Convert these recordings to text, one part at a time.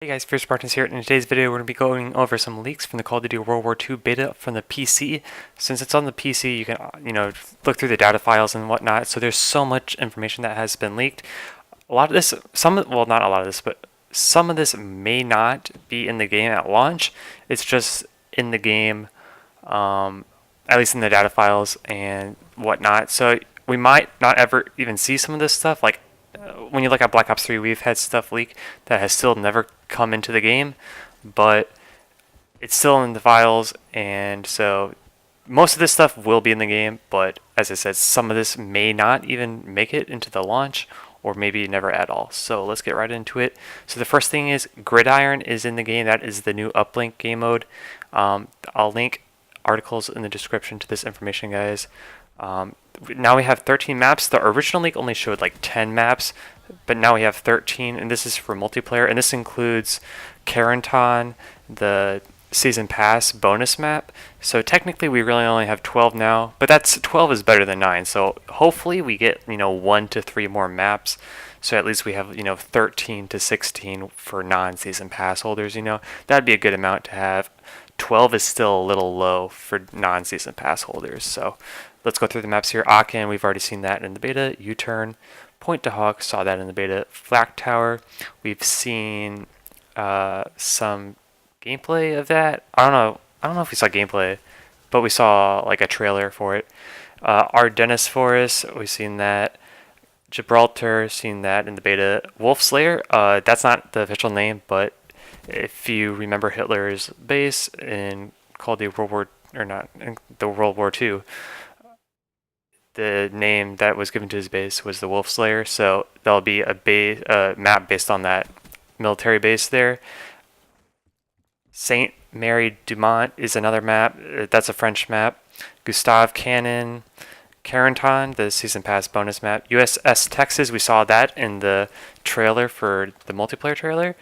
Hey guys, First Spartans here. In today's video, we're going to be going over some leaks from the Call of Duty World War II beta from the PC. Since it's on the PC, you can, look through the data files and whatnot. So there's so much information that has been leaked. A lot of this, well, not a lot of this, but some of this may not be in the game at launch. It's just in the game, at least in the data files and whatnot. So we might not ever even see some of this stuff. Like when you look at Black Ops 3, we've had stuff leak that has still never come into the game, but it's still in the files, and so most of this stuff will be in the game, but as I said, some of this may not even make it into the launch, or maybe never at all. So let's get right into it. So the first thing is Gridiron is in the game. That is the new uplink game mode. I'll link articles in the description to this information, guys. Now we have 13 maps. The original leak only showed like 10 maps, but now we have 13, and this is for multiplayer, and this includes Carenton, the season pass bonus map. So technically we really only have 12 now, but that's 12 is better than 9. So hopefully we get 1 to 3 more maps. So at least we have 13 to 16 for non-season pass holders. That'd be a good amount to have. 12 is still a little low for non-season pass holders. So let's go through the maps here. Aachen, we've already seen that in the beta. U-turn, Point to Hawk, saw that in the beta. Flak Tower, we've seen some gameplay of that. I don't know if we saw gameplay, but we saw like a trailer for it. Ardennes Forest, we've seen that. Gibraltar, seen that in the beta. Wolf Slayer, that's not the official name, but if you remember Hitler's base in Call of Duty World War II, the name that was given to his base was the Wolf Slayer. So there'll be a map based on that military base there. Saint Mary du Mont is another map. That's a French map. Gustave Cannon, Carenton, the season pass bonus map. USS Texas, we saw that in the trailer for the multiplayer trailer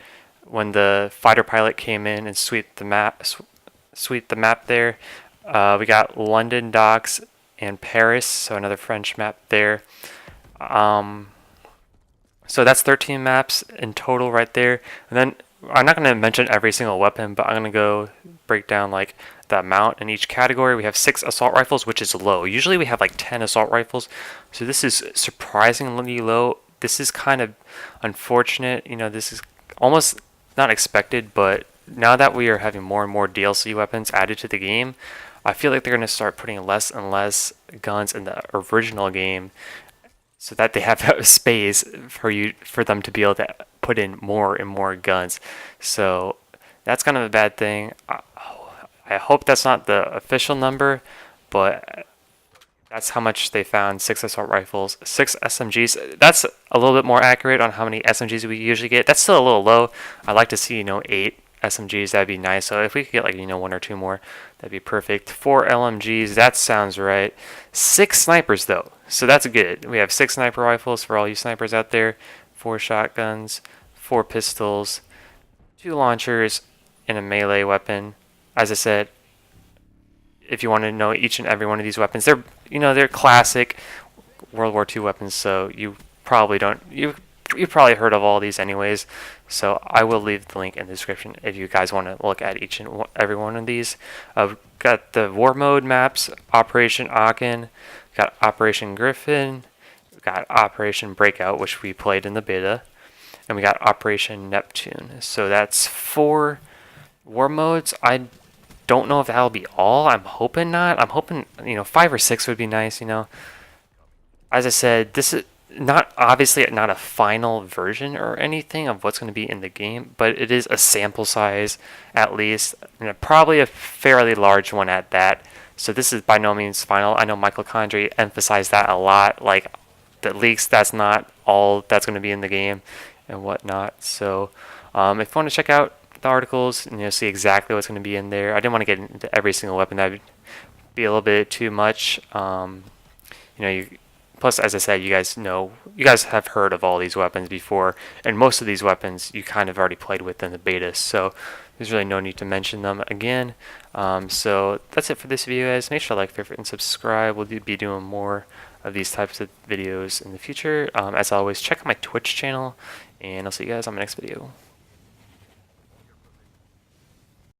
when the fighter pilot came in and swept the map there. We got London Docks and Paris, so another French map there. So that's 13 maps in total right there. And then I'm not going to mention every single weapon, but I'm going to go break down like the amount in each category. We have 6 assault rifles, which is low. Usually we have like 10 assault rifles, so this is surprisingly low. This is kind of unfortunate. This is almost not expected, but now that we are having more and more DLC weapons added to the game, I feel like they're going to start putting less and less guns in the original game so that they have space for them to be able to put in more and more guns. So that's kind of a bad thing. I hope that's not the official number, but that's how much they found. 6 assault rifles, 6 SMGs. That's a little bit more accurate on how many SMGs we usually get. That's still a little low. I'd like to see 8 SMGs. That'd be nice. So if we could get like 1 or 2 more, that'd be perfect. 4 LMGs, that sounds right. 6 snipers though, so that's good. We have 6 sniper rifles for all you snipers out there. 4 shotguns, 4 pistols, 2 launchers, and a melee weapon. As I said, if you want to know each and every one of these weapons, they're classic World War II weapons, so you probably don't. You've probably heard of all these anyways, so I will leave the link in the description if you guys want to look at each and every one of these. Got the war mode maps, Operation Aachen, got Operation Griffin, got Operation Breakout, which we played in the beta, and we got Operation Neptune. So that's 4 war modes. I don't know if that'll be all. I'm hoping not. I'm hoping 5 or 6 would be nice. As I said, this is obviously not a final version or anything of what's going to be in the game, but it is a sample size at least, and probably a fairly large one at that. So this is by no means final. I know Michael Condrey emphasized that a lot, like the leaks, that's not all that's going to be in the game and whatnot. So if you want to check out the articles and see exactly what's going to be in there, I didn't want to get into every single weapon. That would be a little bit too much. Plus, as I said, you guys have heard of all these weapons before, and most of these weapons you kind of already played with in the beta, so there's really no need to mention them again. So that's it for this video, guys. Make sure to like, favorite, and subscribe. We'll be doing more of these types of videos in the future. As always, check out my Twitch channel, and I'll see you guys on my next video.